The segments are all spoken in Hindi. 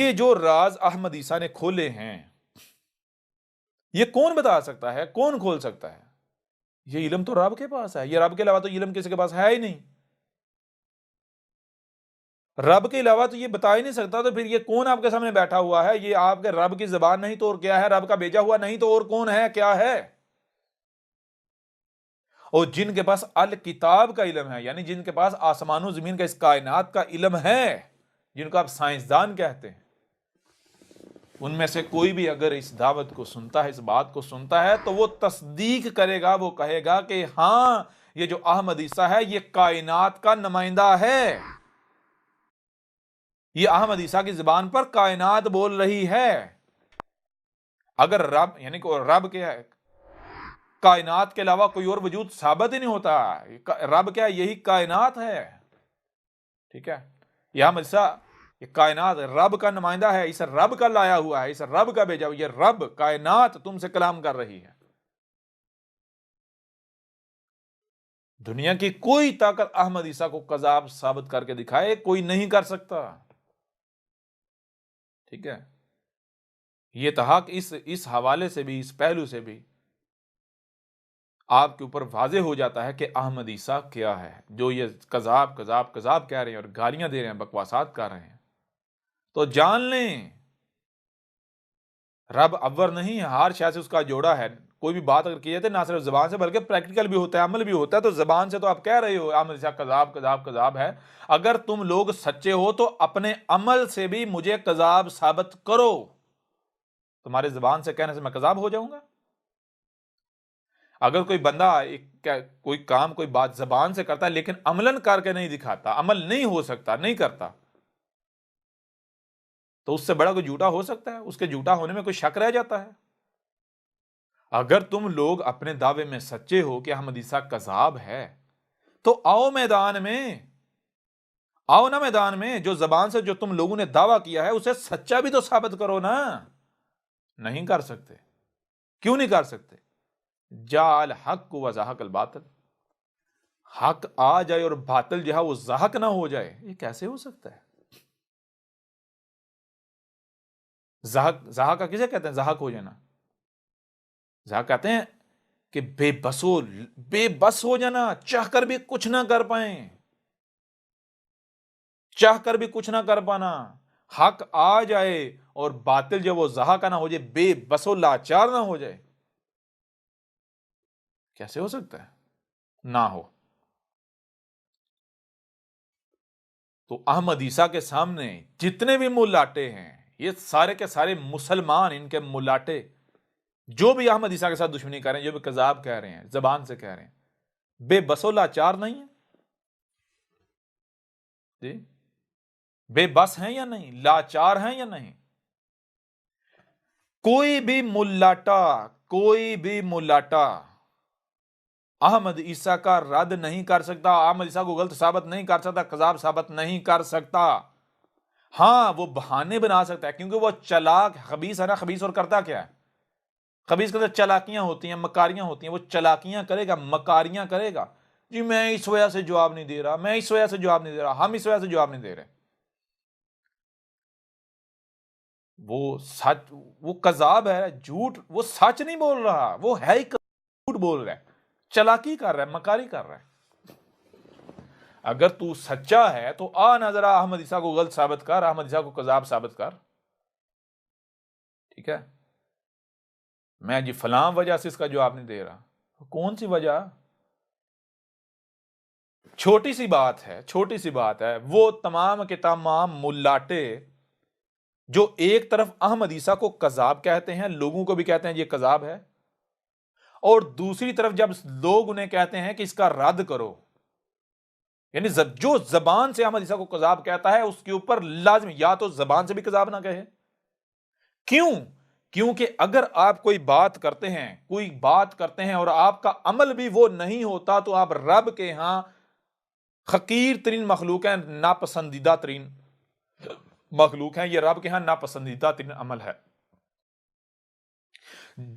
ये जो राज अहमद ईसा ने खोले हैं, ये कौन बता सकता है, कौन खोल सकता है? ये इल्म तो रब के पास है, ये रब के अलावा तो इल्म किसी के पास है ही नहीं। रब के अलावा तो ये बता ही नहीं सकता, तो फिर ये कौन आपके सामने बैठा हुआ है? ये आपके रब की जबान नहीं तो और क्या है? रब का भेजा हुआ नहीं तो और कौन है, क्या है? और जिनके पास अल किताब का इल्म है, यानी जिनके पास आसमानों जमीन का, इस कायनात का इल्म है, जिनको आप साइंसदान कहते हैं, उनमें से कोई भी अगर इस दावत को सुनता है, इस बात को सुनता है, तो वो तस्दीक करेगा, वो कहेगा कि हां, ये जो अहमद ईसा है ये कायनात का नुमाइंदा है, ये अहमद ईसा की जुबान पर कायनात बोल रही है। अगर रब, यानी कि रब क्या है, कायनात के अलावा कोई और वजूद साबित ही नहीं होता। रब क्या है? यही कायनात है। ठीक है, यह अहमद ईसा, ये कायनात रब का नुमाइंदा है, इस रब का लाया हुआ है, इस रब का भेजा हुआ, ये रब कायनात तुमसे कलाम कर रही है। दुनिया की कोई ताकत अहमद ईसा को कजाब साबित करके दिखाए, कोई नहीं कर सकता। ठीक है, ये तहक इस हवाले से भी, इस पहलू से भी आपके ऊपर वाजे हो जाता है कि अहमद ईसा क्या है, जो ये कजाब कजाब कजाब कह रहे हैं और गालियां दे रहे हैं, बकवासात कर रहे हैं। तो जान लें, रब अव्वर नहीं है, हर शय से उसका जोड़ा है। कोई भी बात अगर की जाती है, ना सिर्फ जबान से बल्कि प्रैक्टिकल भी होता है, अमल भी होता है। तो जबान से तो आप कह रहे हो अहमद ईसा कजाब कजाब कजाब है, अगर तुम लोग सच्चे हो तो अपने अमल से भी मुझे कजाब साबित करो। तुम्हारे जबान से कहने से मैं कजाब हो जाऊंगा? अगर कोई बंदा कोई काम, कोई बात जबान से करता है लेकिन अमलन करके नहीं दिखाता, अमल नहीं हो सकता, नहीं करता, तो उससे बड़ा कोई झूठा हो सकता है? उसके झूठा होने में कोई शक रह जाता है? अगर तुम लोग अपने दावे में सच्चे हो कि अहमद ईसा कज़ाब है, तो आओ मैदान में, आओ ना मैदान में, जो जबान से जो तुम लोगों ने दावा किया है उसे सच्चा भी तो साबित करो ना। नहीं कर सकते। क्यों नहीं कर सकते? जाल हक व ज़हक़ल बातिल, हक आ जाए और बातिल जो है वो ज़हक ना हो जाए, ये कैसे हो सकता है? ज़हक, ज़हक किसे कहते हैं? ज़हक हो जाना, ज़हक कहते हैं कि बेबस हो जाना, चाहकर भी कुछ ना कर पाए, चाहकर भी कुछ ना कर पाना। हक आ जाए और बातिल जो वो ज़हक ना हो जाए, बेबसो लाचार ना हो जाए, कैसे हो सकता है? ना हो। तो अहमद ईसा के सामने जितने भी मुलाटे हैं, ये सारे के सारे मुसलमान, इनके मुलाटे जो भी अहमद ईसा के साथ दुश्मनी कर रहे हैं, जो भी कजाब कह रहे हैं, जबान से कह रहे हैं, बेबसो लाचार नहीं है जी? बेबस हैं या नहीं? लाचार हैं या नहीं? कोई भी मुलाटा, कोई भी मुलाटा अहमद ईसा का रद्द नहीं कर सकता, अहमद ईसा को गलत साबित नहीं कर सकता, कजाब साबित नहीं कर सकता। हां, वो बहाने बना सकता है, क्योंकि वो चालाक खबीस है ना। खबीस और करता क्या है? खबीस के अंदर चालाकियां होती हैं, मकारियां होती हैं। वो चालाकियां करेगा, मकारियां करेगा। जी मैं इस वजह से जवाब नहीं दे रहा, मैं इस वजह से जवाब नहीं दे रहा, हम इस वजह से जवाब नहीं दे रहे। वो सच, वो कजाब है, झूठ, वो सच नहीं बोल रहा, वो है ही झूठ बोल रहा है, चालाकी कर रहा है, मकारी कर रहा है। अगर तू सच्चा है तो आ ना जरा अहमद ईसा को गलत साबित कर, अहमद ईसा को कजाब साबित कर। ठीक है, मैं जी फलां वजह से इसका जवाब नहीं दे रहा। कौन सी वजह? छोटी सी बात है, छोटी सी बात है। वो तमाम के तमाम मुल्लाटे जो एक तरफ अहमद ईसा को कजाब कहते हैं, लोगों को भी कहते हैं ये कजाब है, और दूसरी तरफ जब लोग उन्हें कहते हैं कि इसका रद्द करो, यानी जो जबान से अहमद ईसा को कजाब कहता है उसके ऊपर लाजमी या तो जबान से भी कजाब ना कहे। क्यों? क्योंकि अगर आप कोई बात करते हैं, कोई बात करते हैं और आपका अमल भी वो नहीं होता, तो आप रब के यहां हकीर तरीन मखलूक है, नापसंदीदा तरीन मखलूक है। ये रब के यहां नापसंदीदा तरीन अमल है।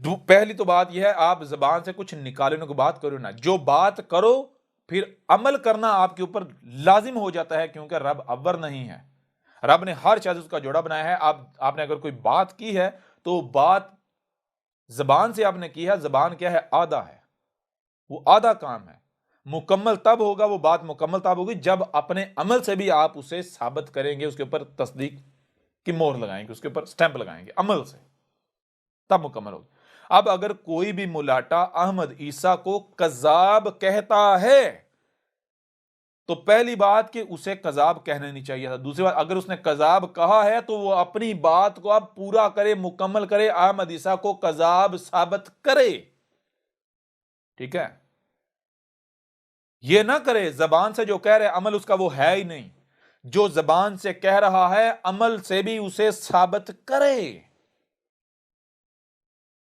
पहली तो बात यह है, आप जबान से कुछ निकालने को बात करो ना, जो बात करो फिर अमल करना आपके ऊपर लाजिम हो जाता है, क्योंकि रब अव्वर नहीं है। रब ने हर चीज उसका जोड़ा बनाया है। आपने अगर कोई बात की है तो बात जबान से आपने की है। जबान क्या है? आधा है, वो आधा काम है। मुकम्मल तब होगा, वो बात मुकम्मल तब होगी जब अपने अमल से भी आप उसे साबित करेंगे, उसके ऊपर तस्दीक की मोहर लगाएंगे, उसके ऊपर स्टैंप लगाएंगे अमल से, तब मुकम्मल होगी। अब अगर कोई भी मुलाटा अहमद ईसा को कज़ाब कहता है तो पहली बात कि उसे कज़ाब कहना नहीं चाहिए था। दूसरी बात, अगर उसने कज़ाब कहा है तो वो अपनी बात को अब पूरा करे, मुकम्मल करे, अहमद ईसा को कज़ाब साबित करे। ठीक है, ये ना करे जबान से जो कह रहे अमल उसका वो है ही नहीं। जो जबान से कह रहा है अमल से भी उसे साबित करे।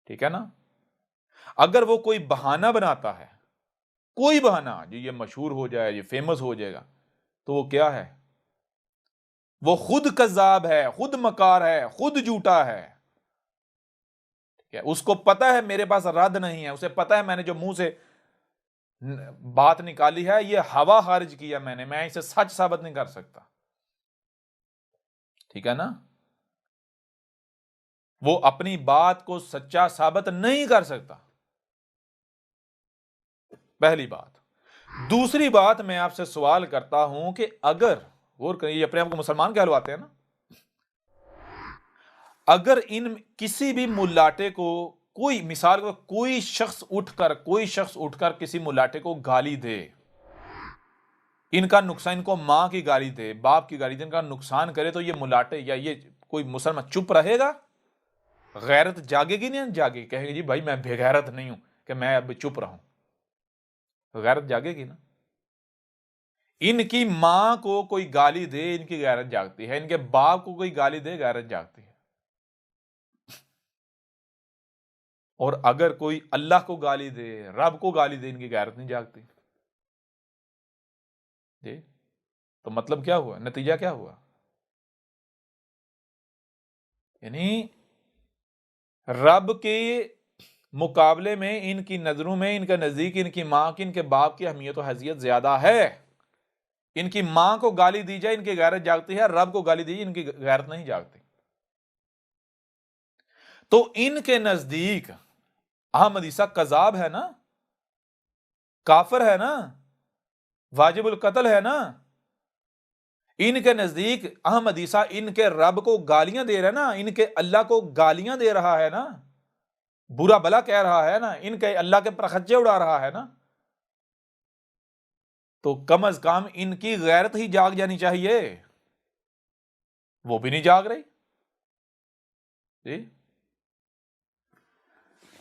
ठीक है ना? अगर वो कोई बहाना बनाता है, कोई बहाना जो ये मशहूर हो जाए, ये फेमस हो जाएगा, तो वो क्या है? वो खुद कज़ाब है, खुद मकार है, खुद झूठा है। ठीक है, उसको पता है मेरे पास रद्द नहीं है, उसे पता है मैंने जो मुंह से बात निकाली है ये हवा खारिज किया मैंने, मैं इसे सच साबित नहीं कर सकता। ठीक है ना? वो अपनी बात को सच्चा साबित नहीं कर सकता, पहली बात। दूसरी बात, मैं आपसे सवाल करता हूं कि अगर, गौर करिए, अपने आप को मुसलमान कहलवाते हैं ना, अगर इन किसी भी मुल्लाटे को, कोई मिसाल को, कोई शख्स उठकर किसी मुल्लाटे को गाली दे, इनका नुकसान, इनको मां की गाली दे, बाप की गाली दे, इनका नुकसान करे, तो ये मुल्लाटे या ये कोई मुसलमान चुप रहेगा? गैरत जागेगी? नहीं जागेगी? कहेंगे जी भाई मैं बेगैरत नहीं हूं कि मैं अब चुप रहूं। गैरत जागेगी ना। इनकी मां को कोई गाली दे, इनकी गैरत जागती है। इनके बाप को कोई गाली दे, गैरत जागती है। और अगर कोई अल्लाह को गाली दे, रब को गाली दे, इनकी गैरत नहीं जागती जी। तो मतलब क्या हुआ? नतीजा क्या हुआ? यानी रब के मुकाबले में इनकी नजरों में, इनके नजदीक, इनकी मां की, इनके बाप की अहमियत और हैसियत ज्यादा है। इनकी मां को गाली दी जाए, इनकी गैरत जागती है। रब को गाली दी जाए, इनकी गैरत नहीं जागती। तो इनके नजदीक अहमद ईसा कज़ाब है ना, काफिर है ना, वाजिबुल कत्ल है ना। इनके नजदीक अहमद ईसा इनके रब को गालियां दे रहा है ना, इनके अल्लाह को गालियां दे रहा है ना, बुरा भला कह रहा है ना, इनके अल्लाह के प्रखच्चे उड़ा रहा है ना, तो कम अज कम इनकी गैरत ही जाग जानी चाहिए। वो भी नहीं जाग रही जी।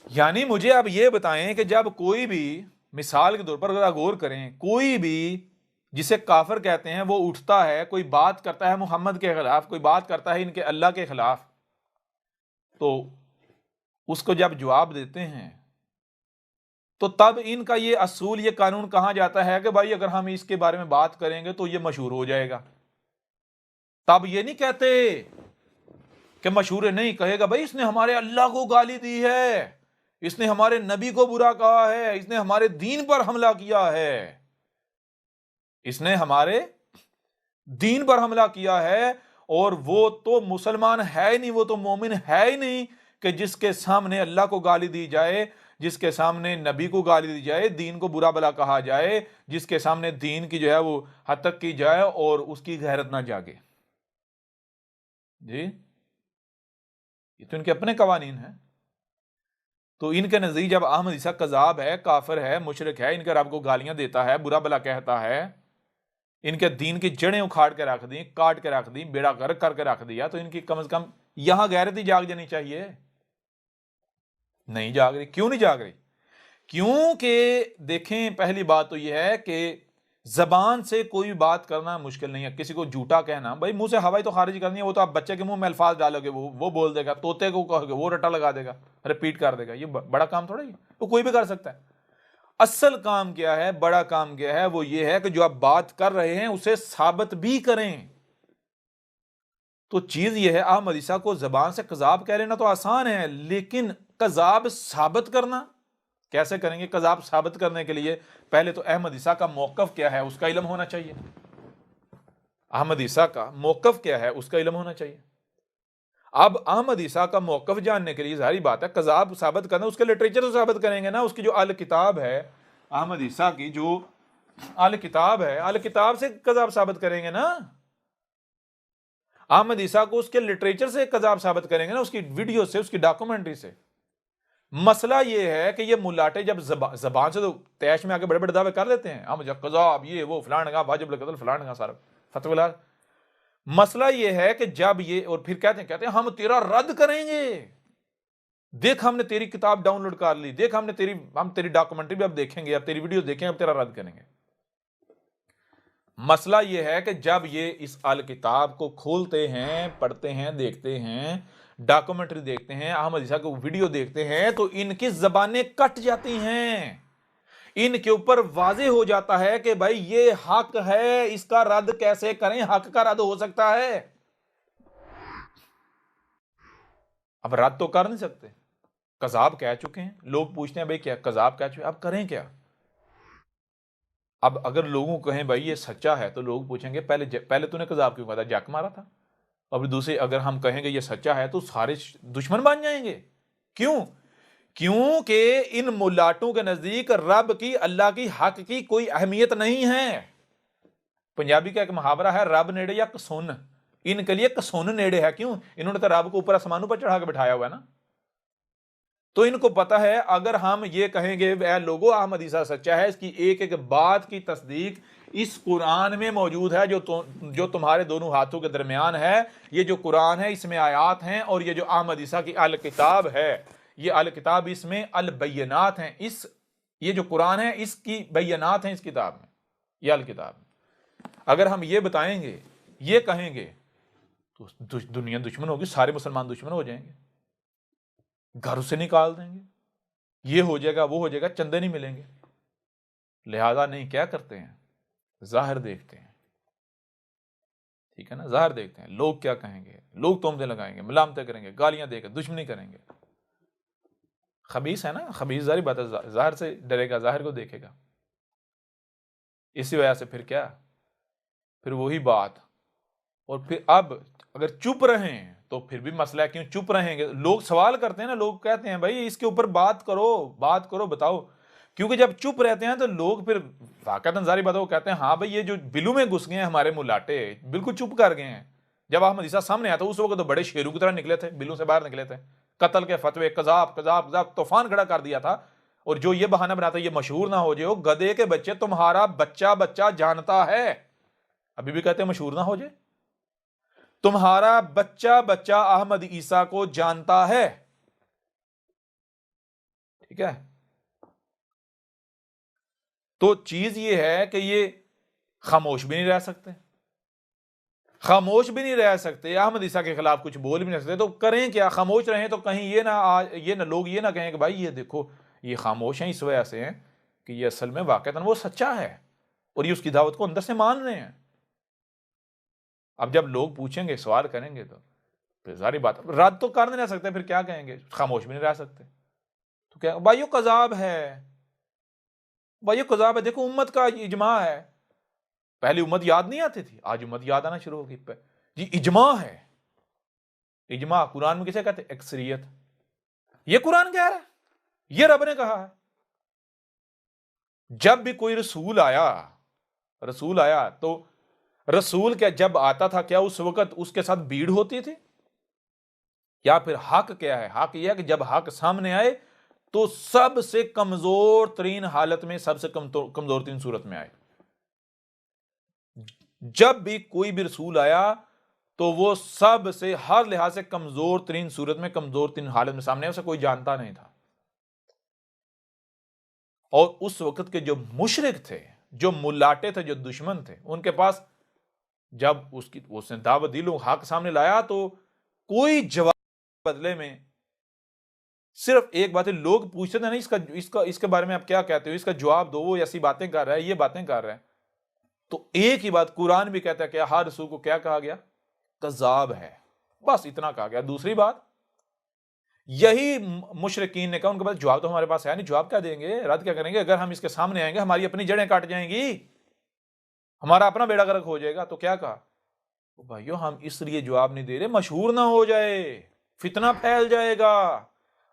यानी मुझे आप ये बताएं कि जब कोई भी, मिसाल के तौर पर अगर गौर करें, कोई भी जिसे काफिर कहते हैं वो उठता है, कोई बात करता है मोहम्मद के खिलाफ, कोई बात करता है इनके अल्लाह के खिलाफ, तो उसको जब जवाब देते हैं तो तब इनका ये असूल, ये कानून कहां जाता है कि भाई अगर हम इसके बारे में बात करेंगे तो ये मशहूर हो जाएगा। तब ये नहीं कहते कि मशहूर नहीं, कहेगा भाई इसने हमारे अल्लाह को गाली दी है, इसने हमारे नबी को बुरा कहा है, इसने हमारे दीन पर हमला किया है, इसने हमारे दीन पर हमला किया है। और वो तो मुसलमान है ही नहीं, वो तो मोमिन है ही नहीं कि जिसके सामने अल्लाह को गाली दी जाए, जिसके सामने नबी को गाली दी जाए, दीन को बुरा भला कहा जाए, जिसके सामने दीन की जो है वो हद तक की जाए और उसकी गैरत ना जागे जी। ये तो इनके अपने कवानीन हैं। तो इनके नजदीक जब अहमद ईसा कज़ाब है, काफिर है, मुशरिक है, इनके रब को गालियां देता है, बुरा भला कहता है, इनके दीन की जड़ें उखाड़ के रख दी, काट के रख दी, बेड़ा गर्क करके रख दिया, तो इनकी कम से कम यहां गैरत ही जाग जानी चाहिए। नहीं जाग रही। क्यों नहीं जाग रही? क्योंकि देखें, पहली बात तो यह है कि जबान से कोई भी बात करना मुश्किल नहीं है। किसी को झूठा कहना, भाई मुंह से हवाई तो खारिज करनी है, वो तो आप बच्चे के मुंह में अल्फाज डालोगे, वो बोल देगा, तोते को कहोगे वो रटा लगा देगा, रिपीट कर देगा। ये बड़ा काम थोड़ा ही, वो कोई भी कर सकता है। असल काम क्या है, बड़ा काम क्या है? वो ये है कि जो आप बात कर रहे हैं उसे साबित भी करें। तो चीज ये है, अहमद ईसा को जबान से कज़ाब कह लेना तो आसान है, लेकिन कज़ाब साबित करना कैसे करेंगे? कज़ाब साबित करने के लिए पहले तो अहमद ईसा का मौक़िफ़ क्या है उसका इल्म होना चाहिए। अहमद ईसा का मौकफ क्या है उसका इल्म होना चाहिए। अब अहमद ईसा का मौकफ जानने के लिए जाहिर बात है कज़ाब साबित करना, उसके लिटरेचर से साबित करेंगे ना। उसकी जो अल किताब है अहमद ईसा की, जो अल किताब है, अल किताब से कज़ाब साबित करेंगे ना। अहमद ईसा को उसके लिटरेचर से कज़ाब साबित करेंगे ना, उसकी वीडियो से, उसकी डॉक्यूमेंट्री से। मसला ये है कि ये मुलाटे जब जबान से तो तैश में आके बड़े बड़े दावे कर लेते हैं, हम जब कज़ाब ये वो फलान वाजिब कत्ल फलान सारा फतवा। मसला ये है कि जब ये, और फिर कहते हैं हम तेरा रद्द करेंगे, देख हमने तेरी किताब डाउनलोड कर ली, देख हम तेरी डॉक्यूमेंट्री भी अब देखेंगे, अब तेरी वीडियो देखेंगे, अब तेरा रद्द करेंगे। मसला यह है कि जब ये इस अल किताब को खोलते हैं, पढ़ते हैं, देखते हैं, डॉक्यूमेंट्री देखते हैं, अहमद ईसा को वीडियो देखते हैं, तो इनकी जबानें कट जाती हैं। इनके ऊपर वाजे हो जाता है कि भाई ये हक है, इसका रद्द कैसे करें, हक का रद्द हो सकता है। अब रद्द तो कर नहीं सकते, कज़ाब कह चुके हैं। लोग पूछते हैं भाई क्या कज़ाब कह चुके, अब करें क्या। अब अगर लोगों को कहें भाई ये सच्चा है, तो लोग पूछेंगे पहले तूने कज़ाब क्यों कहा था, जक मारा था। और दूसरे अगर हम कहेंगे ये सच्चा है तो सारे दुश्मन बन जाएंगे। क्यों? क्योंकि इन मुलाटों के नजदीक रब की, अल्लाह की, हक की कोई अहमियत नहीं है। पंजाबी का एक मुहावरा है, रब नेड़े या कसुन। इनके लिए कसुन नेड़े है। क्यों? इन्होंने तो रब को ऊपर आसमानों पर चढ़ा के बिठाया हुआ है ना। तो इनको पता है अगर हम ये कहेंगे वह लोगों अहमद ईसा सच्चा है, इसकी एक एक बात की तस्दीक इस कुरान में मौजूद है, जो तुम्हारे दोनों हाथों के दरमियान है। ये जो कुरान है इसमें आयात हैं, और ये जो अहमद ईसा की अल किताब है, ये अल किताब, इसमें अल बैनात हैं। ये जो कुरान है इसकी बैनात हैं इस किताब में, ये अल किताब में। अगर हम ये बताएंगे, ये कहेंगे, तो दुनिया दुश्मन होगी, सारे मुसलमान दुश्मन हो जाएंगे, घर से निकाल देंगे, ये हो जाएगा, वो हो जाएगा, चंदे नहीं मिलेंगे। लिहाजा नहीं, क्या करते हैं, जाहिर देखते हैं। ठीक है ना, जाहिर देखते हैं लोग क्या कहेंगे, लोग तोहमतें लगाएंगे, मलामतें करेंगे, गालियां देकर दुश्मनी करेंगे। खबीस है ना, खबीस जारी बात है, जाहिर से डरेगा, जाहिर को देखेगा। इसी वजह से फिर क्या, फिर वही बात। और फिर अब अगर चुप रहें तो फिर भी मसला है, क्यों चुप रहेंगे। लोग सवाल करते हैं ना, लोग कहते हैं भाई इसके ऊपर बात करो, बताओ। क्योंकि जब चुप रहते हैं तो लोग फिर वाकई जारी बात, वो कहते हैं हाँ भाई ये जो बिलू में घुस गए हैं हमारे मुलाटे, बिल्कुल चुप कर गए हैं। जब अहमद ईसा सामने आया था उस वक्त तो बड़े शेरों की तरह निकले थे, बिलू से बाहर निकले थे, कत्ल के फतवे, कजाब कजाब कजाब, तूफान खड़ा कर दिया था। और जो ये बहाना बनाता है ये मशहूर ना हो जाए, गधे के बच्चे, तुम्हारा बच्चा बच्चा जानता है, अभी भी कहते हैं मशहूर ना हो जाए, तुम्हारा बच्चा बच्चा अहमद ईसा को जानता है। ठीक है, तो चीज ये है कि ये खामोश भी नहीं रह सकते, खामोश भी नहीं रह सकते, अहमद ईसा के खिलाफ कुछ बोल भी नहीं सकते। तो करें क्या, खामोश रहें तो कहीं ये ना लोग ये ना कहें कि भाई ये देखो ये खामोश हैं इस वजह से हैं कि ये असल में वाकईतन वो सच्चा है और ये उसकी दावत को अंदर से मान रहे हैं। अब जब लोग पूछेंगे, सवाल करेंगे, तो फिर सारी बात रद्द तो कर नहीं रह सकते, फिर क्या कहेंगे, खामोश भी नहीं रह सकते। तो क्या भाई, कज़ाब है, भाई कज़ाब है, देखो उम्मत का इजमा है। पहले उम्मत याद नहीं आती थी, आज उम्मत याद आना शुरू होगी। जी इजमा है, इजमा कुरान में किसे कहते हैं, अक्सरियत। ये कुरान कह रहा है, ये रब ने कहा है। जब भी कोई रसूल आया तो रसूल क्या जब आता था, क्या उस वक्त उसके साथ भीड़ होती थी, या फिर हक क्या है, हक यह है कि जब हक सामने आए तो सबसे कमजोर तरीन हालत में, सबसे कमजोर तरीन सूरत में आए। जब भी कोई भी रसूल आया तो वो सबसे हर लिहाज से कमजोर तरीन सूरत में, कमजोर तरीन हालत में सामने, उसे कोई जानता नहीं था। और उस वक्त के जो मुशरिक थे, जो मुलाटे थे, जो दुश्मन थे, उनके पास जब उसने दावत दी, लोग हक सामने लाया, तो कोई जवाब बदले में सिर्फ एक बात है, लोग पूछते थे नहीं इसके बारे में आप क्या कहते हो, इसका जवाब दो, वो ऐसी बातें कर रहा है, ये बातें कर रहा है। तो एक ही बात कुरान भी कहता है कि हर रसूल को क्या कहा गया, कज़ाब है, बस इतना कहा गया। दूसरी बात, यही मुशरिकीन ने कहा, उनके पास जवाब तो हमारे पास है नहीं, जवाब क्या देंगे, रद्द क्या करेंगे, अगर हम इसके सामने आएंगे हमारी अपनी जड़ें काट जाएंगी, हमारा अपना बेड़ा गर्क हो जाएगा। तो क्या कहा, तो भाइयों हम इसलिए जवाब नहीं दे रहे मशहूर ना हो जाए, फितना फैल जाएगा।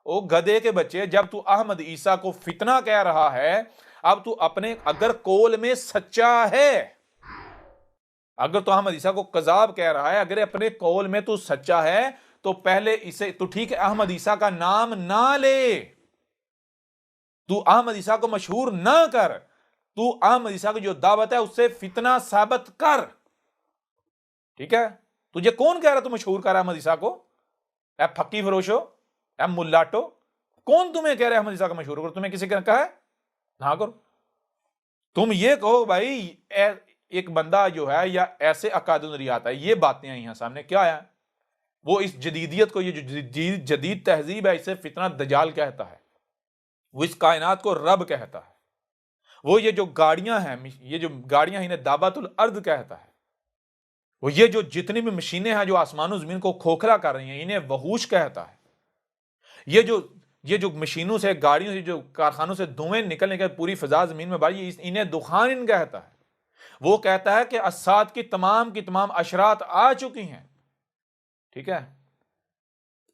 ओ गधे के बच्चे, जब तू अहमद ईसा को फितना कह रहा है, अब तू अपने अगर कौल में सच्चा है, अगर तो अहमद ईसा को कजाब कह रहा है, अगर अपने कौल में तू सच्चा है, तो पहले इसे तो ठीक है अहमद ईसा का नाम ना ले, तू अहमद ईसा को मशहूर ना कर, तू अहमद ईसा की जो दावत है उससे फितना साबित कर। ठीक है, तुझे कौन कह रहा तू मशहूर कर अहमद ईसा को? ए फक्की फरोशो, ए मुल्लाटो, कौन तुम्हें कह रहा है अहमद ईसा का मशहूर करो? तुम्हें किसी ने कहा है? ना करो। तुम ये कहो भाई एक बंदा जो है या ऐसे अकादे नजरिया आता है, ये बातें आई हैं सामने, क्या आया? वो इस जदीदियत को, ये जो जदीद तहजीब है, इसे फितना दजाल कहता है, वो इस कायनात को रब कहता है, वो ये जो गाड़ियां हैं, ये जो गाड़ियां इन्हें दाबातुल अर्द कहता है, वो ये जो जितनी भी मशीनें हैं जो आसमान जमीन को खोखला कर रही हैं, इन्हें वहूश कहता है। ये जो मशीनों से, गाड़ियों से, जो कारखानों से धुएं निकलने के पूरी फिजा जमीन में बारी, इन्हें दुखान इन कहता है। वो कहता है कि असाद की तमाम अशरात आ चुकी हैं। ठीक है,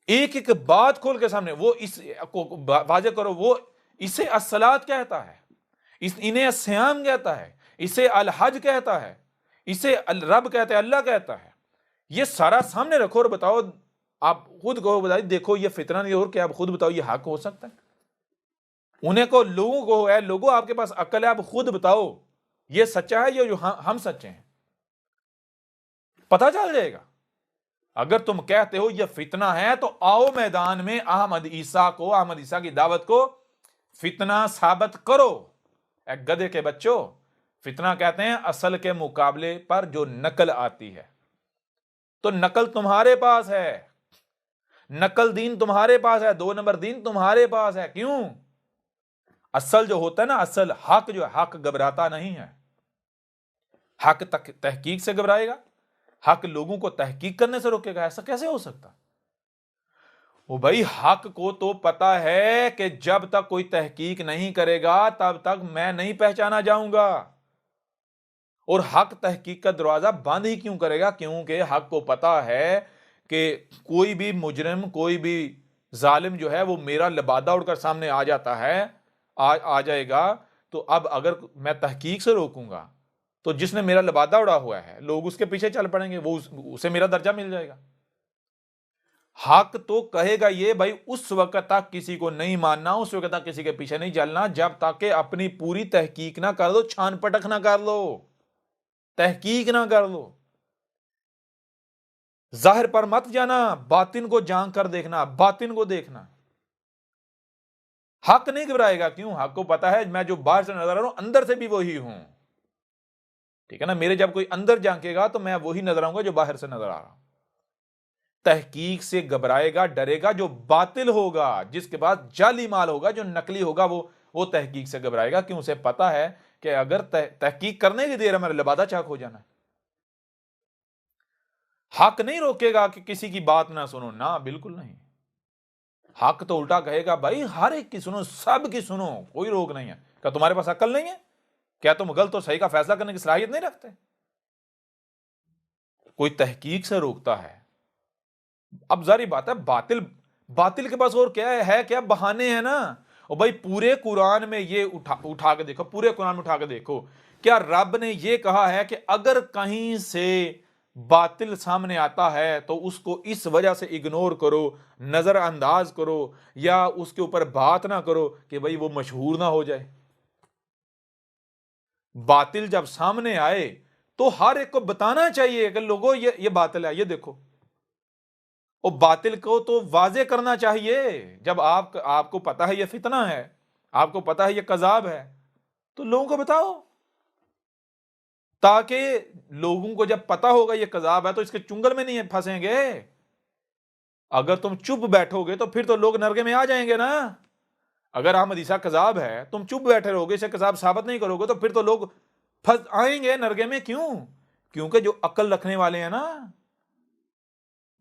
एक एक बात खोल के सामने वो इस को वाजे करो, वो इसे अस्सलात कहता है, इन्हें अस्याम कहता है, इसे अल हज कहता है, इसे अल रब कहता है, अल्लाह कहता है। ये सारा सामने रखो और बताओ, आप खुद कहो, बताइए, देखो ये फितना नहीं, और क्या आप खुद बताओ ये हक हो सकता है? उन्हें को, लोगों को है, लोगों आपके पास अक्ल है, आप खुद बताओ ये सच्चा है, ये जो हम सच्चे हैं, पता चल जाएगा। अगर तुम कहते हो यह फितना है, तो आओ मैदान में अहमद ईसा की दावत को फितना साबित करो। एक गधे के बच्चों, फितना कहते हैं असल के मुकाबले पर जो नकल आती है। तो नकल तुम्हारे पास है, नकल दीन तुम्हारे पास है, 2 नंबर दीन तुम्हारे पास है। क्यों? असल जो होता है ना, असल हक जो है, हक घबराता नहीं है। हक तहकीक से घबराएगा, हक लोगों को तहकीक करने से रोकेगा? ऐसा कैसे हो सकता? वो भाई हक को तो पता है कि जब तक कोई तहकीक नहीं करेगा तब तक मैं नहीं पहचाना जाऊंगा। और हक तहकीक का दरवाजा बंद ही क्यों करेगा? क्योंकि हक को पता है कि कोई भी मुजरिम, कोई भी जालिम जो है वो मेरा लिबादा उड़कर सामने आ जाता है, आ जाएगा। तो अब अगर मैं तहकीक से रोकूंगा तो जिसने मेरा लिबादा उड़ा हुआ है, लोग उसके पीछे चल पड़ेंगे, वो उसे मेरा दर्जा मिल जाएगा। हक तो कहेगा ये भाई, उस वक्त तक किसी को नहीं मानना, उस वक्त तक किसी के पीछे नहीं चलना जब तक कि अपनी पूरी तहकीक ना कर लो, छान पटक ना कर लो, तहकीक ना कर लो। जाहिर पर मत जाना, बातिन को झांक कर देखना, बातिन को देखना। हक नहीं घबराएगा। क्यों? हक को पता है मैं जो बाहर से नजर आ रहा हूं अंदर से भी वही हूं। ठीक है ना, मेरे जब कोई अंदर झांकेगा तो मैं वही नजर आऊंगा जो बाहर से नजर आ रहा हूं। तहकीक से घबराएगा, डरेगा जो बातिल होगा, जिसके पास जाली माल होगा, जो नकली होगा, वो तहकीक से घबराएगा। क्यों? उसे पता है कि अगर तहकीक करने की देर है मेरा लिबादा चाक हो जाना है। हक नहीं रोकेगा कि किसी की बात ना सुनो, ना बिल्कुल नहीं। हक तो उल्टा कहेगा भाई हर एक की सुनो, सब की सुनो, कोई रोक नहीं है। क्या तुम्हारे पास अक्ल नहीं है? क्या तुम गलत और सही का फैसला करने की सलाहियत नहीं रखते? कोई तहकीक से रोकता है। अब जारी बात है, बातिल के पास और क्या है, क्या बहाने हैं ना। और भाई पूरे कुरान में ये उठा के देखो, पूरे कुरान में उठा के देखो, क्या रब ने ये कहा है कि अगर कहीं से बातिल सामने आता है तो उसको इस वजह से इग्नोर करो, नजरअंदाज करो, या उसके ऊपर बात ना करो कि भाई वो मशहूर ना हो जाए? बातिल जब सामने आए तो हर एक को बताना चाहिए कि लोगों ये बातिल है, ये देखो। और बातिल को तो वाजे करना चाहिए। जब आपको पता है ये फितना है, आपको पता है ये कजाब है, तो लोगों को बताओ, ताकि लोगों को जब पता होगा ये कजाब है तो इसके चुंगल में नहीं फंसेंगे। अगर तुम चुप बैठोगे तो फिर तो लोग नरके में आ जाएंगे ना। अगर अहमद ईसा कजाब है, तुम चुप बैठे रहोगे, इसे कजाब साबित नहीं करोगे, तो फिर तो लोग फंस आएंगे नरके में। क्यों? क्योंकि जो अक्ल रखने वाले हैं ना,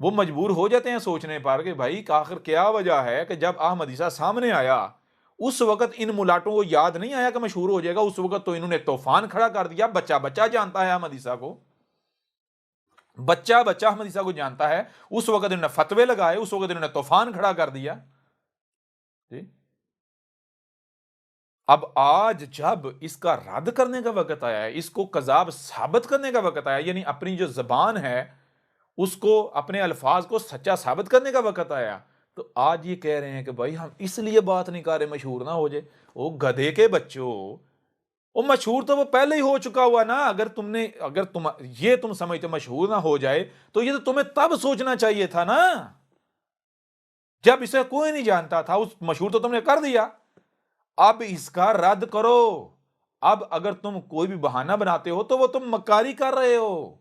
वो मजबूर हो जाते हैं सोचने पर कि भाई आखिर क्या वजह है कि जब अहमद ईसा सामने आया उस वक्त इन मुलाटों को याद नहीं आया कि मशहूर हो जाएगा। उस वक्त तो इन्होंने तूफान खड़ा कर दिया। बच्चा बच्चा जानता है अहमद ईसा को। बच्चा बच्चा अहमद ईसा को जानता है। उस वक्त इन्होंने फतवे लगाए, उस वक्त इन्होंने तूफान खड़ा कर दिया जी। अब आज जब इसका रद्द करने का वक्त आया है, इसको कजाब साबित करने का वक्त आया, यानी अपनी जो जबान है उसको, अपने अल्फाज को सच्चा साबित करने का वक्त आया, तो आज ये कह रहे हैं कि भाई हम इसलिए बात नहीं कर रहे मशहूर ना हो जाए। वो गधे के बच्चों, वो मशहूर तो वो पहले ही हो चुका हुआ ना। अगर तुम समझते मशहूर ना हो जाए तो ये तो तुम्हें तब सोचना चाहिए था ना, जब इसे कोई नहीं जानता था। उस मशहूर तो तुमने कर दिया, अब इसका रद्द करो। अब अगर तुम कोई भी बहाना बनाते हो तो वो तुम मक्कारी कर रहे हो,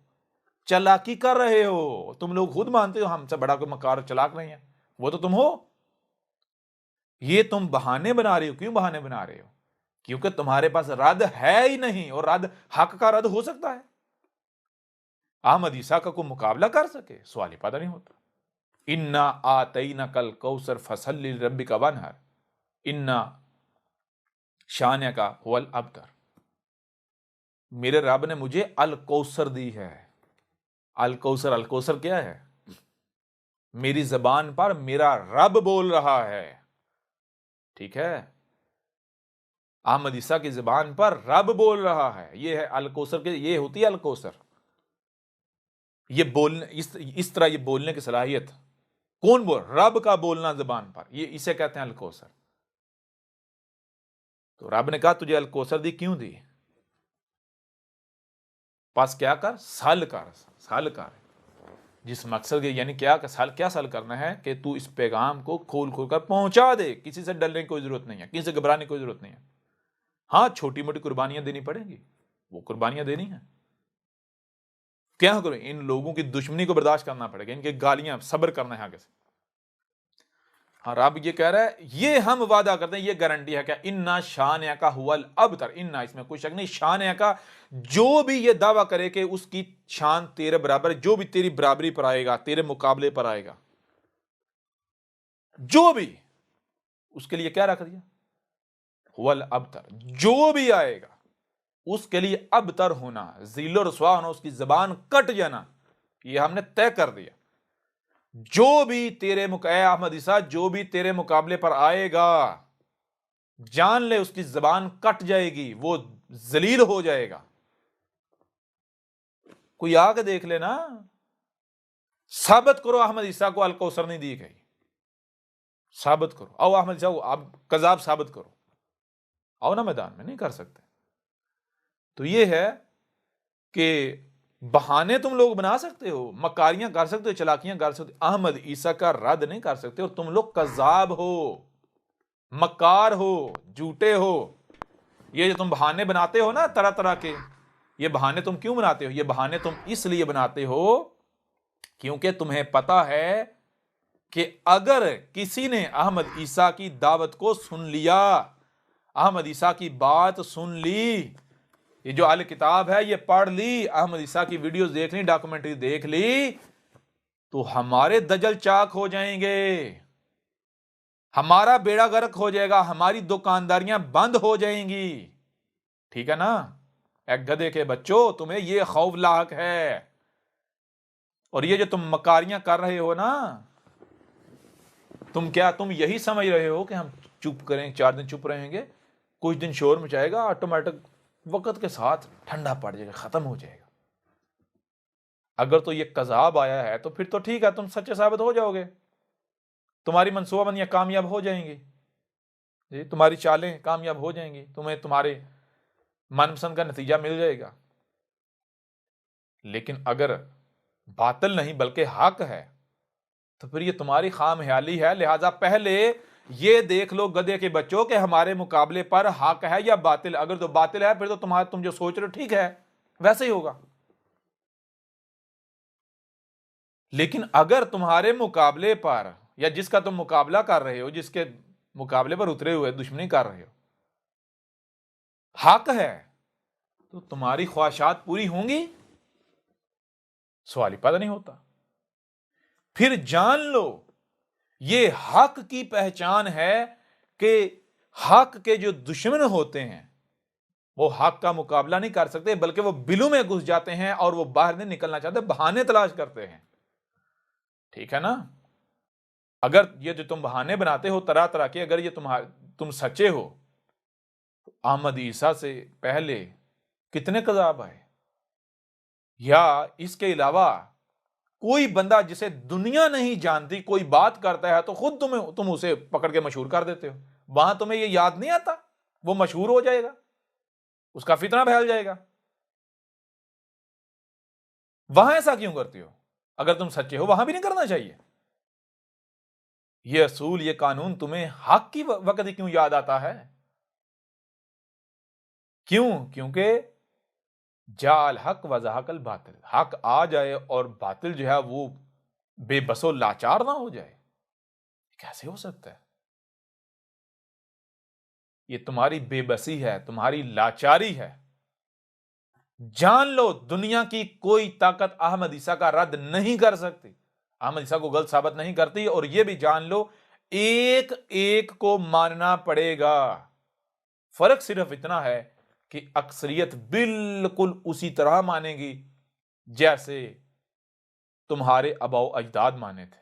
चालाकी कर रहे हो। तुम लोग खुद मानते हो हमसे बड़ा कोई मक्कार और चालाक नहीं है, वो तो तुम हो। ये तुम बहाने बना रहे हो। क्यों बहाने बना रहे हो? क्योंकि तुम्हारे पास रद्द है ही नहीं, और रद्द, हक का रद्द हो सकता है। अहमद ईसा का कोई मुकाबला कर सके, सवाल ही पैदा नहीं होता। इन्ना आतईना कल कौसर फसल्लि लिरब्बिका वनहर, इन्ना शान का हुवल अबतर। मेरे रब ने मुझे अल कौसर दी है। अल कौसर, अल कौसर क्या है? मेरी जबान पर मेरा रब बोल रहा है, ठीक है। अहमद ईसा की जबान पर रब बोल रहा है। ये है अल कौसर के, ये होती है अल कौसर। ये बोलने, इस तरह ये बोलने की सलाहियत कौन बोल? रब का बोलना जबान पर, ये इसे कहते हैं अल कौसर। तो रब ने कहा तुझे अल कौसर दी, क्यों दी? पास क्या कर, सल कर, सल कर। जिस मकसद के, यानी क्या क्या सल करना है कि तू इस पैगाम को खोल खोल कर पहुंचा दे। किसी से डरने की कोई जरूरत नहीं है, किसी से घबराने की कोई जरूरत नहीं है। हाँ, छोटी मोटी कुर्बानियां देनी पड़ेंगी, वो कुर्बानियां देनी है। क्या करो, इन लोगों की दुश्मनी को बर्दाश्त करना पड़ेगा, इनके गालियां सब्र करना है आगे से। हाँ, रब ये कह रहा है, ये हम वादा करते हैं, ये गारंटी है क्या? इन्ना शान का हुवल अबतर, इन्ना, इसमें कोई शक नहीं, शान का, जो भी ये दावा करे कि उसकी शान तेरे बराबर, जो भी तेरी बराबरी पर आएगा, तेरे मुकाबले पर आएगा, जो भी, उसके लिए क्या रख दिया? हुवल अबतर, जो भी आएगा उसके लिए अबतर होना, जीलो रसवा होना, उसकी जबान कट जाना, ये हमने तय कर दिया। जो भी तेरे अहमद ईसा, जो भी तेरे मुकाबले पर आएगा, जान ले उसकी जबान कट जाएगी, वो जलील हो जाएगा। कोई आके देख लेना, साबित करो अहमद ईसा को अल कौसर नहीं दी गई, साबित करो। आओ अहमद ईसा को आप कजाब साबित करो, आओ ना मैदान में। नहीं कर सकते। तो ये है कि बहाने तुम लोग बना सकते हो, मकारियां कर सकते हो, चलाकियां कर सकते हो, अहमद ईसा का रद्द नहीं कर सकते। और तुम लोग कजाब हो, मकार हो, झूठे हो। ये जो तुम बहाने बनाते हो ना तरह तरह के, ये बहाने तुम क्यों बनाते हो? ये बहाने तुम इसलिए बनाते हो क्योंकि तुम्हें पता है कि अगर किसी ने अहमद ईसा की दावत को सुन लिया, अहमद ईसा की बात सुन ली, ये जो अल किताब है ये पढ़ ली, अहमद ईसा की वीडियोस देख ली, डॉक्यूमेंट्री देख ली, तो हमारे दजल चाक हो जाएंगे, हमारा बेड़ा गर्क हो जाएगा, हमारी दुकानदारियां बंद हो जाएंगी। ठीक है ना? एक गधे के बच्चों, तुम्हें ये खौफ लाहक है। और ये जो तुम मकारियां कर रहे हो ना, तुम यही समझ रहे हो कि हम चुप करें, 4 दिन चुप रहेंगे, कुछ दिन शोर मचाएगा, ऑटोमेटिक वक्त के साथ ठंडा पड़ जाएगा, खत्म हो जाएगा। अगर तो ये कजाब आया है तो फिर तो ठीक है, तुम सच्चे साबित हो जाओगे, तुम्हारी मनसूबाबंदियां कामयाब हो जाएंगी जी, तुम्हारी चालें कामयाब हो जाएंगी, तुम्हें तुम्हारे मनपसंद का नतीजा मिल जाएगा। लेकिन अगर बातिल नहीं बल्कि हक है तो फिर ये तुम्हारी खामख्याली है। लिहाजा पहले ये देख लो गधे के बच्चों के हमारे मुकाबले पर हक है या बातिल। अगर तो बातिल है फिर तो तुम जो सोच रहे हो ठीक है, वैसे ही होगा। लेकिन अगर तुम्हारे मुकाबले पर, या जिसका तुम मुकाबला कर रहे हो, जिसके मुकाबले पर उतरे हुए दुश्मनी कर रहे हो, हक है, तो तुम्हारी ख्वाहिशात पूरी होंगी? सवाल ही पैदा नहीं होता। फिर जान लो ये हक की पहचान है कि हक के जो दुश्मन होते हैं वो हक का मुकाबला नहीं कर सकते, बल्कि वो बिलू में घुस जाते हैं और वो बाहर नहीं निकलना चाहते, बहाने तलाश करते हैं। ठीक है ना? अगर ये जो तुम बहाने बनाते हो तरह तरह के, अगर ये तुम सच्चे हो, तो अहमद ईसा से पहले कितने कज़ाब आए? या इसके अलावा कोई बंदा जिसे दुनिया नहीं जानती कोई बात करता है तो खुद तुम उसे पकड़ के मशहूर कर देते हो। वहां तुम्हें ये याद नहीं आता, वो मशहूर हो जाएगा, उसका फितना फैल जाएगा। वहां ऐसा क्यों करते हो? अगर तुम सच्चे हो वहां भी नहीं करना चाहिए। ये असूल, ये कानून तुम्हें हक की वक्त ही क्यों याद आता है? क्यों? क्योंकि जाल हक वजाहकल बातिल, हक आ जाए और बातिल जो है वो बेबसो लाचार ना हो जाए, कैसे हो सकता है? ये तुम्हारी बेबसी है, तुम्हारी लाचारी है। जान लो, दुनिया की कोई ताकत अहमद ईसा का रद्द नहीं कर सकती, अहमद ईसा को गलत साबित नहीं करती। और यह भी जान लो, एक एक को मानना पड़ेगा। फर्क सिर्फ इतना है कि अक्सरियत बिल्कुल उसी तरह मानेगी जैसे तुम्हारे अबाओ अजदाद माने थे।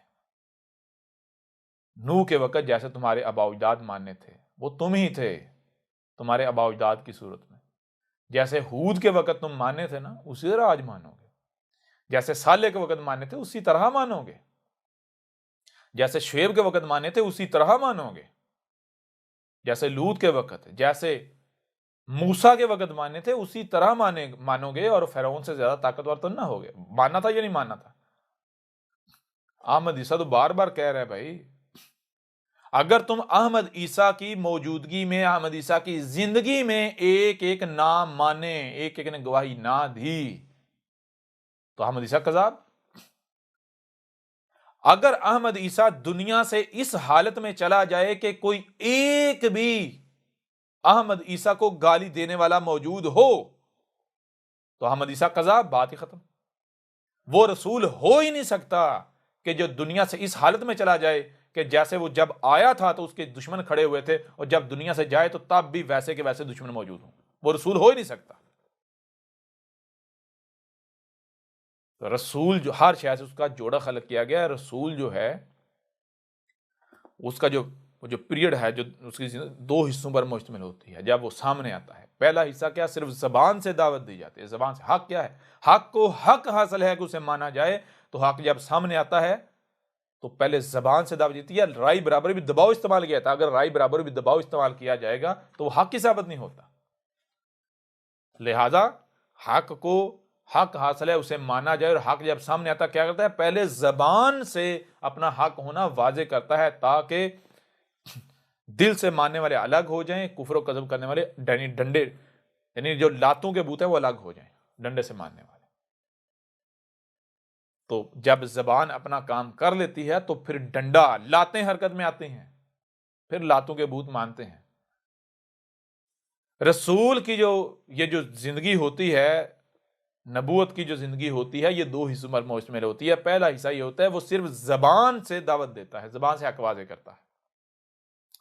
नूह के वक्त जैसे तुम्हारे अबाओ अजदाद माने थे, वो तुम ही थे तुम्हारे अबाओ अजदाद की सूरत में। जैसे हूद के वक्त तुम माने थे ना, उसी तरह आज मानोगे। जैसे साले के वक्त माने थे उसी तरह मानोगे। जैसे शुएब के वक्त माने थे उसी तरह मानोगे। जैसे लूत के वक्त, जैसे मूसा के वक्त माने थे उसी तरह मानोगे। और फिरौन से ज्यादा ताकतवर तो ना होगे। मानना था या नहीं मानना था? अहमद ईसा तो बार बार कह रहे हैं भाई, अगर तुम अहमद ईसा की मौजूदगी में, अहमद ईसा की जिंदगी में एक एक नाम माने, एक एक ने गवाही ना दी, तो अहमद ईसा कज़ाब। अगर अहमद ईसा दुनिया से इस हालत में चला जाए कि कोई एक भी अहमद ईसा को गाली देने वाला मौजूद हो, तो अहमद ईसा कज़ाब, बात ही खत्म। वो रसूल हो ही नहीं सकता कि जो दुनिया से इस हालत में चला जाए कि जैसे वो जब आया था तो उसके दुश्मन खड़े हुए थे, और जब दुनिया से जाए तो तब भी वैसे के वैसे दुश्मन मौजूद हों। वो रसूल हो ही नहीं सकता। तो रसूल जो हर शय से उसका जोड़ा खलक किया गया है। रसूल जो है उसका जो पीरियड है, जो उसकी दो हिस्सों पर मुश्तमिल होती है। जब वो सामने आता है, पहला हिस्सा क्या, सिर्फ जबान से दावत दी जाती है। जबान से हक क्या है, हक को हक हासिल है कि उसे माना जाए। तो हक जब सामने आता है तो पहले जबान से दावत देती है। राय बराबर भी दबाव इस्तेमाल किया था, अगर राय बराबर भी दबाव इस्तेमाल किया जाएगा तो वो हक की साबित नहीं होता। लिहाजा हक को हक हासिल है उसे माना जाए। और हक जब सामने आता क्या करता है, पहले जबान से अपना हक होना वाजे करता है, ताकि दिल से मानने वाले अलग हो जाएं, कुफर और कज़ब करने वाले डंडे यानी जो लातों के बूत है वो अलग हो जाएं डंडे से मानने वाले। तो जब जबान अपना काम कर लेती है तो फिर डंडा, लातें हरकत में आती हैं, फिर लातों के भूत मानते हैं। रसूल की ये जो जिंदगी होती है, नबूवत की जो जिंदगी होती है, ये दो हिस्सों में मुश्तमिल होती है। पहला हिस्सा ये होता है वो सिर्फ जबान से दावत देता है, जबान से हक वाज़े करता है,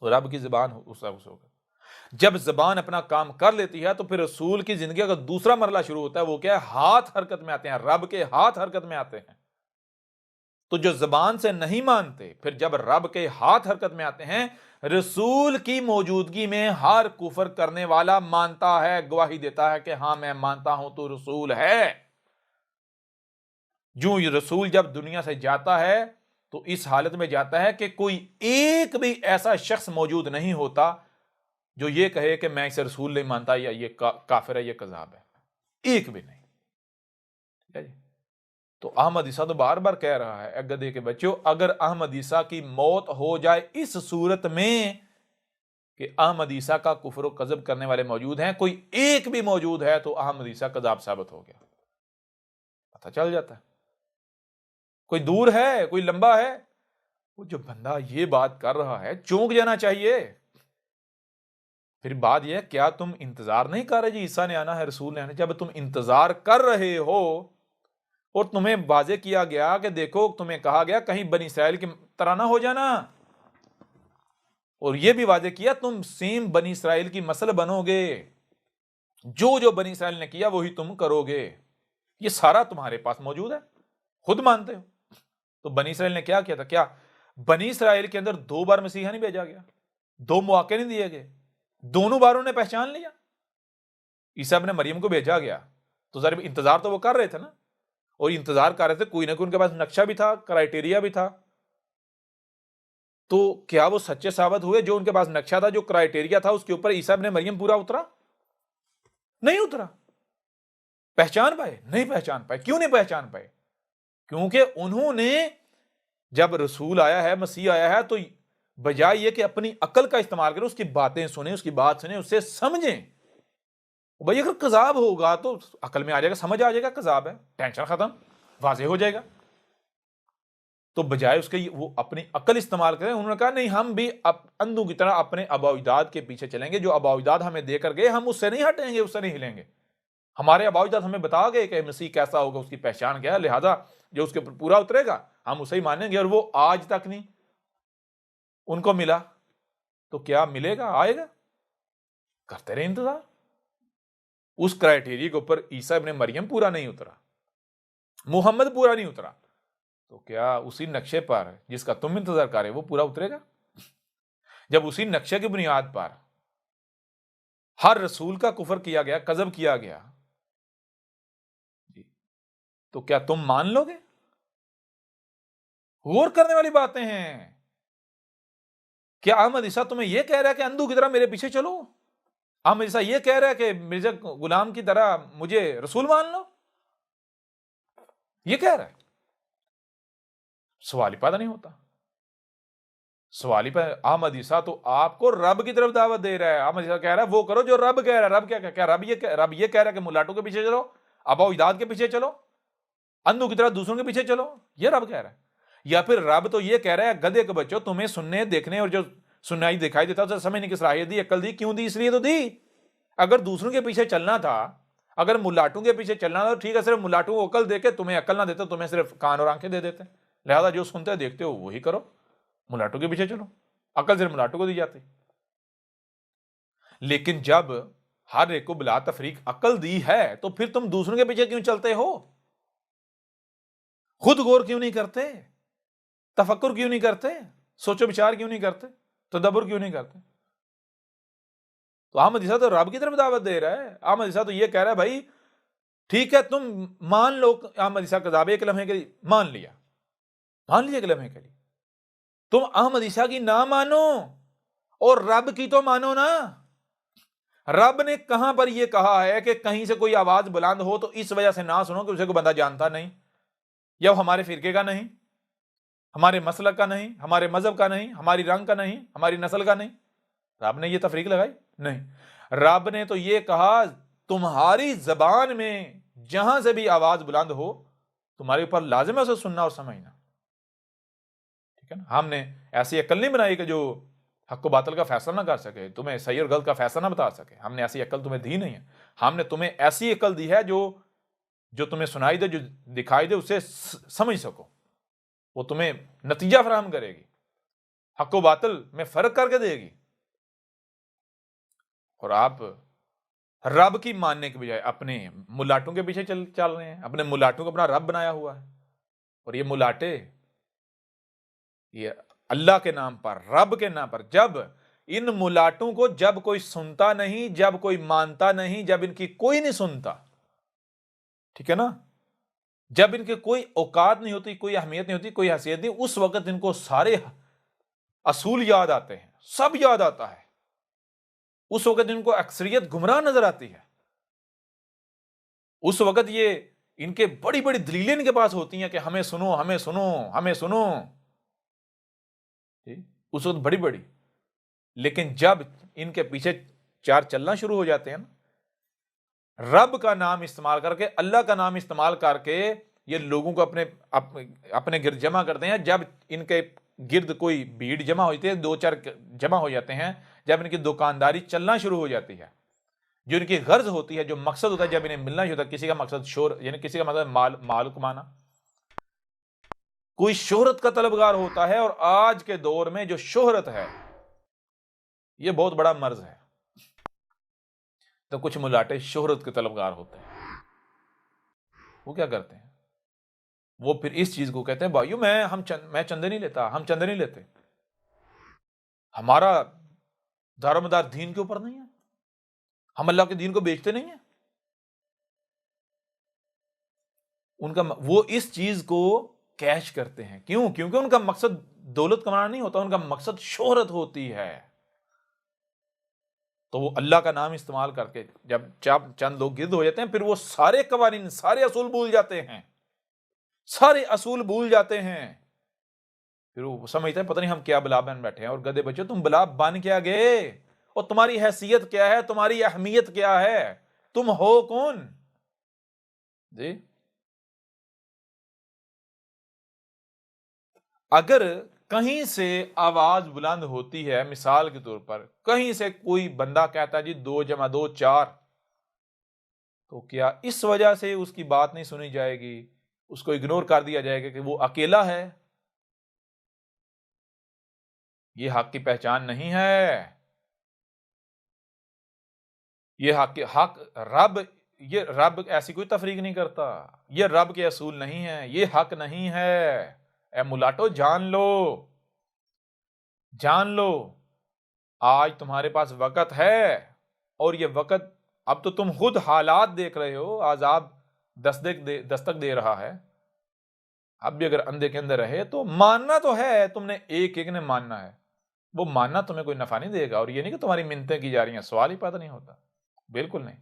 और रब की जबान उस होकर जब जबान अपना काम कर लेती है तो फिर रसूल की जिंदगी का दूसरा मरला शुरू होता है। वो क्या है, हाथ हरकत में आते हैं, रब के हाथ हरकत में आते हैं। तो जो जबान से नहीं मानते, फिर जब रब के हाथ हरकत में आते हैं, रसूल की मौजूदगी में हर कुफर करने वाला मानता है, गवाही देता है कि हां मैं मानता हूं तो रसूल है। जो ये रसूल जब दुनिया से जाता है तो इस हालत में जाता है कि कोई एक भी ऐसा शख्स मौजूद नहीं होता जो ये कहे कि मैं इसे रसूल नहीं मानता, या ये काफिर है, ये कज़ाब है। एक भी नहीं। ठीक है जी। तो अहमद ईसा तो बार बार कह रहा है, गधे के बच्चों, अगर अहमद ईसा की मौत हो जाए इस सूरत में कि अहमद ईसा का कुफर व कज़ब करने वाले मौजूद हैं, कोई एक भी मौजूद है, तो अहमद ईसा कज़ाब साबित हो गया, पता चल जाता है। कोई दूर है, कोई लंबा है, वो जो बंदा ये बात कर रहा है चौंक जाना चाहिए। फिर बात यह, क्या तुम इंतजार नहीं कर रहे जी ईसा ने आना है, रसूल ने आना? जब तुम इंतजार कर रहे हो और तुम्हें वाजे किया गया कि देखो, तुम्हें कहा गया कहीं बनी इसराइल की तरह ना हो जाना, और यह भी वाजे किया तुम सेम बनी इसराइल की मसल बनोगे, जो जो बनी इसराइल ने किया वही तुम करोगे। ये सारा तुम्हारे पास मौजूद है, खुद मानते हो। तो बनी इसराइल ने क्या किया था? क्या बनी इसराइल के अंदर 2 बार मसीहा नहीं भेजा गया? 2 मौके नहीं दिए गए? दोनों बार उन्हें पहचान लिया। ईसा अपने मरियम को भेजा गया तो जरा इंतजार तो वो कर रहे थे ना, और इंतजार कर रहे थे, कोई ना कोई उनके पास नक्शा भी था, क्राइटेरिया भी था। तो क्या वो सच्चे साबित हुए? जो उनके पास नक्शा था, जो क्राइटेरिया था, उसके ऊपर ईसा अपने मरियम पूरा उतरा? नहीं उतरा। पहचान पाए? नहीं पहचान पाए। क्यों नहीं पहचान पाए? क्योंकि उन्होंने, जब रसूल आया है, मसीह आया है, तो बजाय ये कि अपनी अकल का इस्तेमाल करें, उसकी बातें सुने, उसकी बात सुने, उससे समझें। भाई अगर कजाब होगा तो अकल में आ जाएगा, समझ आ जाएगा कजाब है, टेंशन खत्म, वाजे हो जाएगा। तो बजाय उसके वो अपनी अकल इस्तेमाल करें। उन्होंने कहा नहीं, हम भी अंधों की तरह अपने अबाउजाद के पीछे चलेंगे। जो अबाउजाद हमें देकर गए, हम उससे नहीं हटेंगे, उससे नहीं हिलेंगे। हमारे अबाउजाद हमें बता गए कि मसीह कैसा होगा, उसकी पहचान क्या है, लिहाजा जो उसके ऊपर पूरा उतरेगा हम उसे ही मानेंगे। और वो आज तक नहीं उनको मिला, तो क्या मिलेगा? आएगा, करते रहे इंतजार। उस क्राइटेरिया के ऊपर ईसा इब्ने मरियम पूरा नहीं उतरा, मुहम्मद पूरा नहीं उतरा, तो क्या उसी नक्शे पर जिसका तुम इंतजार कर रहे हो वो पूरा उतरेगा? जब उसी नक्शे की बुनियाद पर हर रसूल का कुफर किया गया, कज़ब किया गया, तो क्या तुम मान लोगे? गौर करने वाली बातें हैं। क्या अहमद ईसा तुम्हें यह कह रहा है कि अंधों की तरह मेरे पीछे चलो? अहमद ईसा यह कह रहा है कि मिर्जा गुलाम की तरह मुझे रसूल मान लो? यह कह रहा है? सवाल ही पैदा नहीं होता। सवाल ही पैदा। अहमद ईसा तो आपको रब की तरफ दावत दे रहा है। अहमद ईसा कह रहा है वो करो जो रब कह रहा है। रब क्या रब ये कह रहा है कि मुलाटों के पीछे चलो, अबा इजाद के पीछे चलो, अंधों की तरह दूसरों के पीछे चलो, ये रब कह रहा है? या फिर रब तो ये कह रहा है गधे के बच्चों, तुम्हें सुनने देखने और जो सुनाई दिखाई देता है उसे समझने की सलाहियत दी, अक्ल दी। क्यों दी? इसलिए तो दी। अगर दूसरों के पीछे चलना था, अगर मुलाटों के पीछे चलना था, तो ठीक है, सिर्फ मुलाटों को अकल देके तुम्हें अकल ना देते, तुम्हें सिर्फ कान और आंखें दे देते। लिहाजा जो सुनते देखते हो वही करो, मुलाटों के पीछे चलो। अकल सिर्फ मुलाटों को दी जाती। लेकिन जब हर एक को बिला तफरीक अकल दी है, तो फिर तुम दूसरों के पीछे क्यों चलते हो? खुद गौर क्यों नहीं करते? तफक्कुर क्यों नहीं करते? सोचो विचार क्यों नहीं करते? तदब्बुर क्यों नहीं करते? तो अहमद ईसा तो रब की तरफ दावत दे रहा है। अहमद ईसा तो ये कह रहा है भाई ठीक है, तुम मान लो अहमद ईसा कज़ाब एक लम्हे के लिए मान लिया, एक लम्हे के लिए। तुम अहमद ईसा की ना मानो और रब की तो मानो ना। रब ने कहां पर यह कहा है कि कहीं से कोई आवाज बुलंद हो तो इस वजह से ना सुनो कि उसे कोई बंदा जानता नहीं, या हमारे फिरके का नहीं, हमारे मसलक का नहीं, हमारे मजहब का नहीं, हमारी रंग का नहीं, हमारी नस्ल का नहीं? रब ने यह तफरीक लगाई? नहीं। रब ने तो यह कहा तुम्हारी जबान में जहां से भी आवाज बुलंद हो, तुम्हारे ऊपर लाजिम है उसे सुनना और समझना। ठीक है ना? हमने ऐसी अकल नहीं बनाई कि जो हक को बातल का फैसला ना कर सके, तुम्हें सही और गलत का फैसला ना बता सके। हमने ऐसी अकल तुम्हें दी नहीं है। हमने तुम्हें ऐसी अकल दी है जो जो तुम्हें सुनाई दे, जो दिखाई दे, उसे समझ सको। वो तुम्हें नतीजा फराहम करेगी, हक व बातिल में फर्क करके देगी। और आप रब की मानने के बजाय अपने मुलाटों के पीछे चल रहे हैं। अपने मुलाटों को अपना रब बनाया हुआ है। और ये मुलाटे, ये अल्लाह के नाम पर, रब के नाम पर, जब इन मुलाटों को जब कोई सुनता नहीं, जब कोई मानता नहीं, जब इनकी कोई नहीं सुनता, ठीक है ना, जब इनके कोई औकात नहीं होती, कोई अहमियत नहीं होती, कोई हैसियत नहीं, उस वक्त इनको सारे असूल याद आते हैं, सब याद आता है। उस वक्त इनको अक्सरियत गुमराह नजर आती है। उस वक्त ये इनके बड़ी बड़ी दलीलें इनके पास होती हैं कि हमें सुनो, हमें सुनो, हमें सुनो। उस वक्त बड़ी बड़ी। लेकिन जब इनके पीछे चार चलना शुरू हो जाते हैं ना, रब का नाम इस्तेमाल करके, अल्लाह का नाम इस्तेमाल करके ये लोगों को अपने गिर्द जमा करते हैं। जब इनके गिर्द कोई भीड़ जमा होती है, 2-4 जमा हो जाते हैं, जब इनकी दुकानदारी चलना शुरू हो जाती है, जो इनकी गर्ज होती है, जो मकसद होता है, जब इन्हें मिलना ही होता है, किसी का मकसद शोर, यानी किसी का मतलब माल कमाना, कोई शोहरत का तलबगार होता है। और आज के दौर में जो शोहरत है, यह बहुत बड़ा मर्ज है। तो कुछ मुलाटे शोहरत के तलबगार होते हैं, वो क्या करते हैं, वो फिर इस चीज को कहते हैं भाइयों मैं चंदे नहीं लेता, हम चंदे नहीं लेते, हमारा दारोमदार दीन के ऊपर नहीं है, हम अल्लाह के दीन को बेचते नहीं है। उनका वो इस चीज को कैश करते हैं, क्यों? क्योंकि उनका मकसद दौलत कमाना नहीं होता, उनका मकसद शोहरत होती है। तो वो अल्लाह का नाम इस्तेमाल करके जब चंद लोग गिरद हो जाते हैं, फिर वो सारे कवानीन, सारे असूल भूल जाते हैं, सारे असूल भूल जाते हैं। फिर वो समझते हैं पता नहीं हम क्या बला बन बैठे हैं। और गधे बच्चों, तुम बला बन क्या गए? और तुम्हारी हैसियत क्या है, तुम्हारी अहमियत क्या है, तुम हो कौन जी? अगर कहीं से आवाज बुलंद होती है, मिसाल के तौर पर कहीं से कोई बंदा कहता है जी 2+2 4, तो क्या इस वजह से उसकी बात नहीं सुनी जाएगी, उसको इग्नोर कर दिया जाएगा कि वो अकेला है? ये हक की पहचान नहीं है। ये हक रब, ये रब ऐसी कोई तफरीक नहीं करता, ये रब के असूल नहीं है, ये हक नहीं है। ए मुलाटो, जान लो, जान लो, आज तुम्हारे पास वक़्त है, और ये वक़्त अब तो तुम खुद हालात देख रहे हो, आज़ाब दस्तक दे रहा है। अब भी अगर अंधे के अंदर रहे तो मानना तो है, तुमने एक एक ने मानना है, वो मानना तुम्हें कोई नफा नहीं देगा। और ये नहीं कि तुम्हारी मिन्नतें की जा रही हैं, सवाल ही पैदा नहीं होता, बिल्कुल नहीं।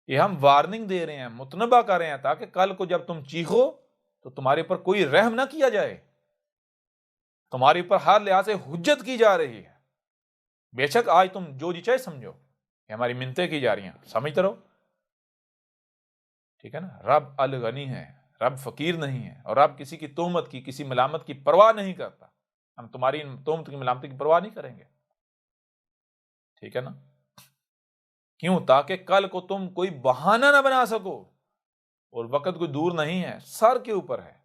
ये हम वार्निंग दे रहे हैं, मुतनबा कर रहे हैं, ताकि कल को जब तुम चीखो तो तुम्हारे ऊपर कोई रहम ना किया जाए, तुम्हारे ऊपर हर लिहाज से हुज्जत की जा रही है। बेशक आज तुम जो जी चाहे समझो कि हमारी मिन्नतें की जा रही हैं, समझते रहो, ठीक है ना। रब अल गनी है, रब फकीर नहीं है, और रब किसी की तोहमत की, किसी मलामत की परवाह नहीं करता। हम तुम्हारी तोहमत की, मलामत की परवाह नहीं करेंगे, ठीक है ना। क्यों? ताकि कल को तुम कोई बहाना ना बना सको, और वक्त कोई दूर नहीं है, सर के ऊपर है।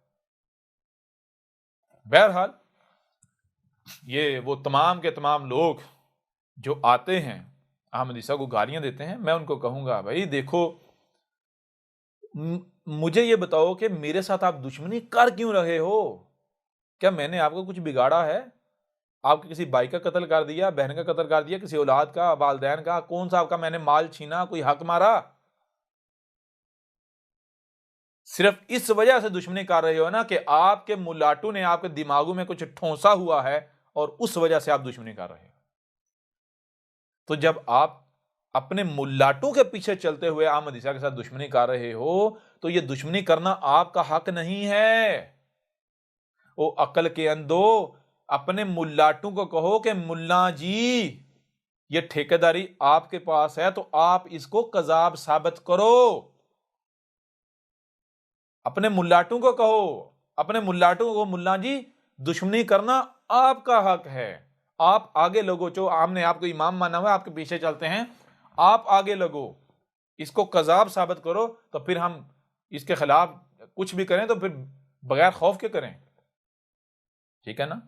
बहरहाल ये वो तमाम के तमाम लोग जो आते हैं अहमद ईसा को गालियां देते हैं, मैं उनको कहूंगा भाई देखो, मुझे ये बताओ कि मेरे साथ आप दुश्मनी कर क्यों रहे हो? क्या मैंने आपको कुछ बिगाड़ा है? आपके किसी भाई का कत्ल कर दिया, बहन का कत्ल कर दिया, किसी औलाद का, वालदैन का, कौन सा आपका मैंने माल छीना, कोई हक मारा? सिर्फ इस वजह से दुश्मनी कर रहे हो ना कि आपके मुलाटू ने आपके दिमागों में कुछ ठोंसा हुआ है, और उस वजह से आप दुश्मनी कर रहे हो। तो जब आप अपने मुल्लाटों के पीछे चलते हुए अहमद ईसा के साथ दुश्मनी कर रहे हो, तो यह दुश्मनी करना आपका हक नहीं है। ओ अकल के अंधो, अपने मुल्लाटों को कहो कि मुल्ला जी, ये ठेकेदारी आपके पास है, तो आप इसको कजाब साबित करो। अपने मुल्लाटों को कहो, अपने मुल्लाटों को, मुल्ला जी दुश्मनी करना आपका हक है। आप आगे लगो, जो हमने आपको इमाम माना हुआ है, आपके पीछे चलते हैं, आप आगे लगो, इसको कजाब साबित करो, तो फिर हम इसके खिलाफ कुछ भी करें तो फिर बगैर खौफ के करें, ठीक है ना।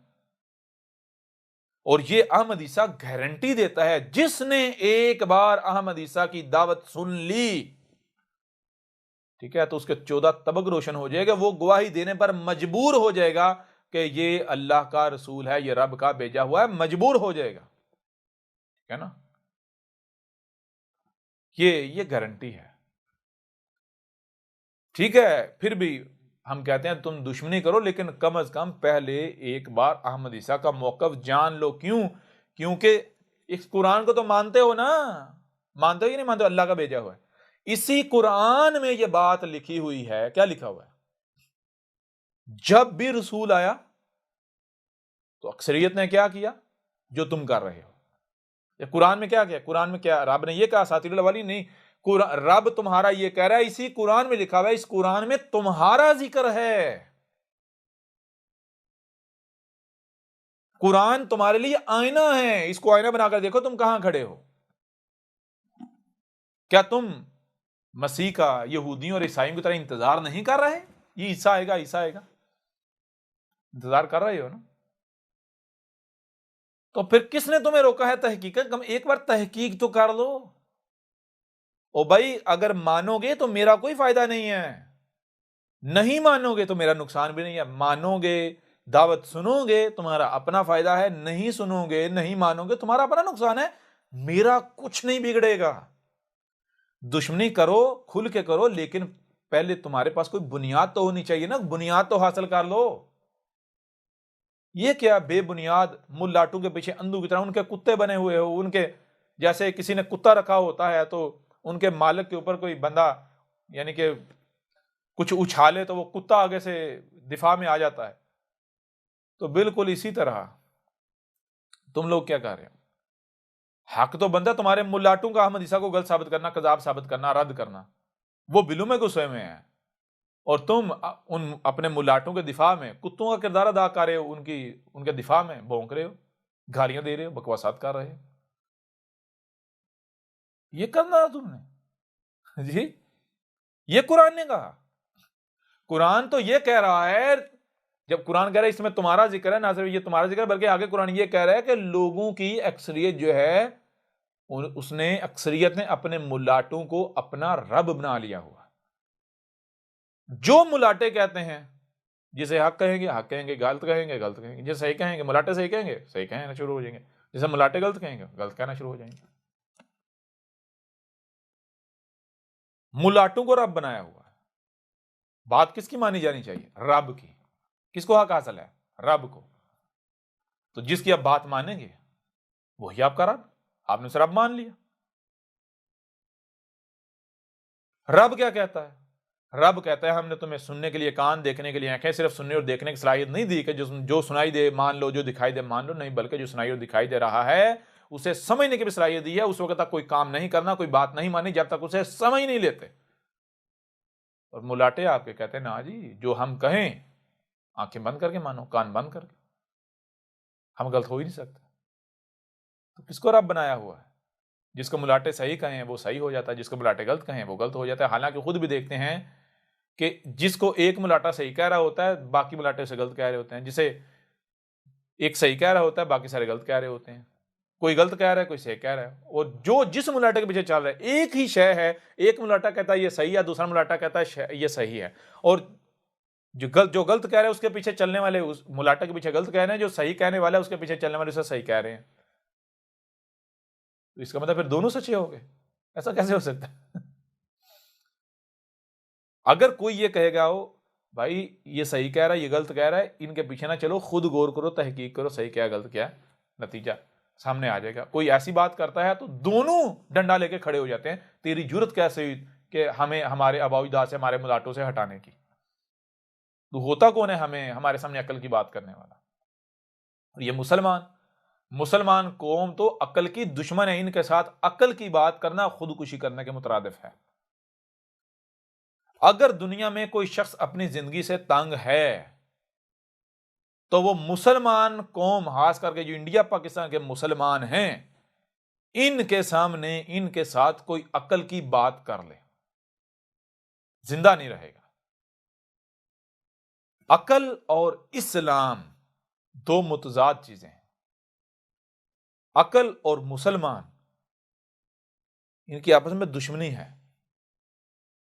और ये अहमद ईसा गारंटी देता है, जिसने एक बार अहमद ईसा की दावत सुन ली, ठीक है, तो उसके 14 तबक रोशन हो जाएगा, वो गवाही देने पर मजबूर हो जाएगा कि ये अल्लाह का रसूल है, ये रब का भेजा हुआ है, मजबूर हो जाएगा, ठीक है ना। ये गारंटी है, ठीक है। फिर भी हम कहते हैं तुम दुश्मनी करो, लेकिन कम अज कम पहले एक बार अहमद ईसा का मौकफ जान लो। क्यों? क्योंकि इस कुरान को तो मानते हो ना, मानते हो या नहीं मानते हो, अल्लाह का भेजा हुआ है। इसी कुरान में यह बात लिखी हुई है, क्या लिखा हुआ है? जब भी रसूल आया तो अक्सरियत ने क्या किया जो तुम कर रहे हो। ये कुरान में क्या किया? कुरान में क्या रब ने ये कहा? सातिरुल अवली नहीं, रब तुम्हारा ये कह रहा है, इसी कुरान में लिखा हुआ है, इस कुरान में तुम्हारा जिक्र है। कुरान तुम्हारे लिए आईना है, इसको आईना बनाकर देखो तुम कहां खड़े हो। क्या तुम मसीह का यहूदियों और ईसाइयों की तरह इंतजार नहीं कर रहे? ये ईसा आएगा, ईसा आएगा, इंतजार कर रहे हो ना? तो फिर किसने तुम्हें रोका है तहकीक? कम एक बार तहकीक तो कर लो। ओ भाई, अगर मानोगे तो मेरा कोई फायदा नहीं है, नहीं मानोगे तो मेरा नुकसान भी नहीं है। मानोगे, दावत सुनोगे, तुम्हारा अपना फायदा है, नहीं सुनोगे, नहीं मानोगे, तुम्हारा अपना नुकसान है, मेरा कुछ नहीं बिगड़ेगा। दुश्मनी करो, खुल के करो, लेकिन पहले तुम्हारे पास कोई बुनियाद तो होनी चाहिए ना, बुनियाद तो हासिल कर लो। ये क्या बेबुनियाद मुल्लाटू के पीछे अंधों की तरह उनके कुत्ते बने हुए हो, उनके जैसे किसी ने कुत्ता रखा होता है तो उनके मालिक के ऊपर कोई बंदा यानी कि कुछ उछाले तो वो कुत्ता आगे से दिफा में आ जाता है। तो बिल्कुल इसी तरह तुम लोग क्या कर रहे हो? हक तो बनता तुम्हारे मुल्लाटों का अहमद ईसा को गलत साबित करना, कजाब साबित करना, रद्द करना। वो बिलू में गुस्से में है और तुम उन अपने मुल्लाटों के दिफा में कुत्तों का किरदार अदा कर रहे हो, उनके दिफा में भौंक रहे हो, गालियां दे रहे हो, बकवासात कर रहे हो। ये करना तुमने जी, ये कुरान ने कहा। कुरान तो ये कह रहा है, जब कुरान कह रहा है इसमें तुम्हारा जिक्र है, ना सिर्फ ये तुम्हारा जिक्र है बल्कि आगे कुरान ये कह रहा है कि लोगों की अक्सरियत जो है उसने अक्सरियत ने अपने मुल्लाटों को अपना रब बना लिया हुआ। जो मुलाटे कहते हैं, जिसे हक कहेंगे हक कहेंगे, गलत कहेंगे गलत कहेंगे, जिसे सही कहेंगे मुलाटे सही कहेंगे सही कहना शुरू हो जाएंगे, जिसे मुलाटे गलत कहेंगे गलत कहना शुरू हो जाएंगे। मुलाटों को रब बनाया हुआ है। बात किसकी मानी जानी चाहिए? रब की। किसको हक हासिल है? रब को। तो जिसकी आप बात मानेंगे वही आपका रब। आपने उसे रब मान लिया। रब क्या कहता है? रब कहता है हमने तुम्हें सुनने के लिए कान, देखने के लिए आंखें, सिर्फ सुनने और देखने की सलाहियत नहीं दी कि जो सुनाई दे मान लो, जो दिखाई दे मान लो, नहीं, बल्कि जो सुनाई और दिखाई दे रहा है उसे समझने की भी सलाहियत दी है। उस वक्त तक कोई काम नहीं करना, कोई बात नहीं मानी जब तक उसे समझ नहीं लेते। और मुलाटे आपके कहते हैं ना जी, जो हम कहें आंखें बंद करके मानो, कान बंद करके, हम गलत हो ही नहीं सकते। तो किसको रब बनाया हुआ है? जिसको मुलाटे सही कहें वो सही हो जाता है, जिसको मुलाटे गलत कहें वो गलत हो जाता है। हालांकि खुद भी देखते हैं कि जिसको एक मुलाटा सही कह रहा होता है बाकी मुलाटे उसे गलत कह रहे होते हैं, जिसे एक सही कह रहा होता है बाकी सारे गलत कह रहे होते हैं। कोई गलत कह रहा है, कोई सही कह रहा है, और जो जिस मुलाटे के पीछे चल रहा है एक ही शय है। एक मुलाटा कहता है ये सही है, दूसरा मुलाटा कहता है ये सही है, और जो गलत कह रहे हैं उसके पीछे चलने वाले उस मुलाटा के पीछे गलत कह रहे हैं, जो सही कहने वाला है उसके पीछे चलने वाले उसे सही कह रहे हैं। तो इसका मतलब फिर दोनों सच्चे हो गए? ऐसा कैसे हो सकता है? अगर कोई ये कहेगा हो भाई ये सही कह रहा है ये गलत कह रहा है, इनके पीछे ना चलो, खुद गौर करो, तहकीक करो, सही क्या गलत क्या, नतीजा सामने आ जाएगा। कोई ऐसी बात करता है तो दोनों डंडा लेके खड़े हो जाते हैं, तेरी जुर्रत कैसे हुई कि हमें हमारे आबाउजदाद से, हमारे मुलाटों से हटाने की? तो होता कौन है हमें हमारे सामने अकल की बात करने वाला? और ये मुसलमान कौम तो अकल की दुश्मन है। इनके साथ अकल की बात करना खुदकुशी करने के मुतरादिफ है। अगर दुनिया में कोई शख्स अपनी जिंदगी से तंग है तो वो मुसलमान कौम, खास करके जो इंडिया पाकिस्तान के मुसलमान हैं, इनके सामने इनके साथ कोई अकल की बात कर ले, जिंदा नहीं रहेगा। अकल और इस्लाम दो मुतजाद चीजें हैं। अकल और मुसलमान, इनकी आपस में दुश्मनी है।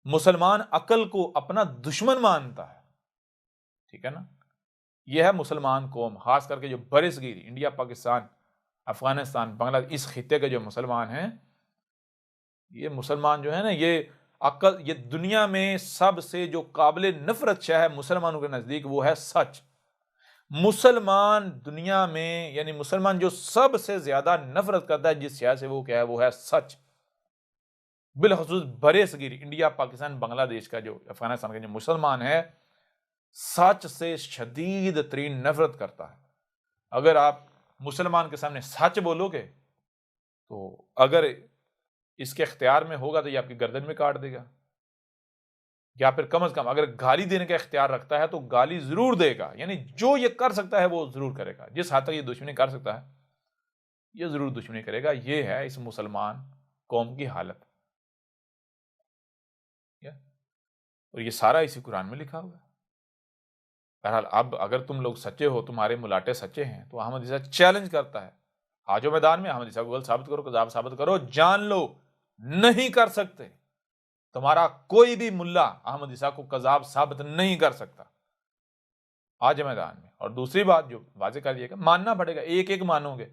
मुसलमान अकल को अपना दुश्मन मानता है, ठीक है ना। यह है मुसलमान कौम, खास करके जो बरसगीर इंडिया पाकिस्तान अफगानिस्तान बांग्लादेश इस खित्ते के जो मुसलमान हैं, ये मुसलमान जो है ना, ये दुनिया में सबसे जो काबिल नफरत शय है मुसलमानों के नजदीक वो है सच। मुसलमान दुनिया में यानी मुसलमान जो सबसे ज्यादा नफरत करता है जिस शय से, वो क्या है? वो है सच। बिलखसूस बरसगीर इंडिया पाकिस्तान बांग्लादेश का जो अफगानिस्तान का जो मुसलमान है, सच से शदीद तरीन नफरत करता है। अगर आप मुसलमान के सामने सच बोलोगे तो अगर इसके इख्तियार में होगा तो ये आपकी गर्दन में काट देगा, या फिर कम से कम अगर गाली देने का इख्तियार रखता है तो गाली जरूर देगा। यानी जो ये कर सकता है वो जरूर करेगा, जिस हद तक ये दुश्मनी कर सकता है ये जरूर दुश्मनी करेगा। ये है इस मुसलमान कौम की हालत। और ये सारा इसी कुरान में लिखा हुआ है। बहरहाल अब अगर तुम लोग सच्चे हो, तुम्हारे मुलाटे सच्चे हैं, तो अहमद ईसा चैलेंज करता है, आ जाओ मैदान में, अहमद ईसा को गलत साबित करो, कज़ाब साबित करो, जान लो नहीं कर सकते। तुम्हारा कोई भी मुल्ला अहमद ईसा को कज़ाब साबित नहीं कर सकता आज मैदान में। और दूसरी बात जो वाज़ेह कर दिएगा, मानना पड़ेगा, एक एक मानोगे,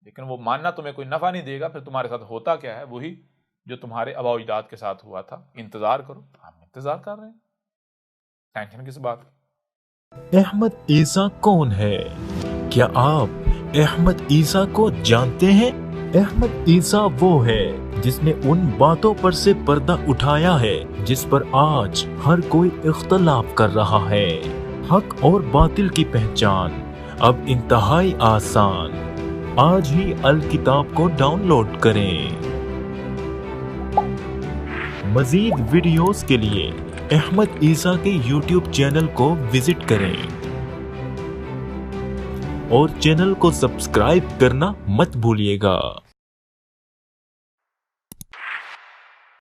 लेकिन वो मानना तुम्हें कोई नफा नहीं देगा। फिर तुम्हारे साथ होता क्या है, वही जो तुम्हारे आबा अजदाद के साथ हुआ था। इंतजार करो, हम इंतजार कर रहे हैं, टेंशन किस बात। अहमद ईसा कौन है? क्या आप अहमद ईसा को जानते हैं? अहमद ईसा वो है जिसने उन बातों पर से पर्दा उठाया है जिस पर आज हर कोई इख्तलाफ कर रहा है। हक और बातिल की पहचान अब इंतहाई आसान। आज ही अल किताब को डाउनलोड करें। मजीद वीडियोस के लिए अहमद ईसा के YouTube चैनल को विजिट करें और चैनल को सब्सक्राइब करना मत भूलिएगा।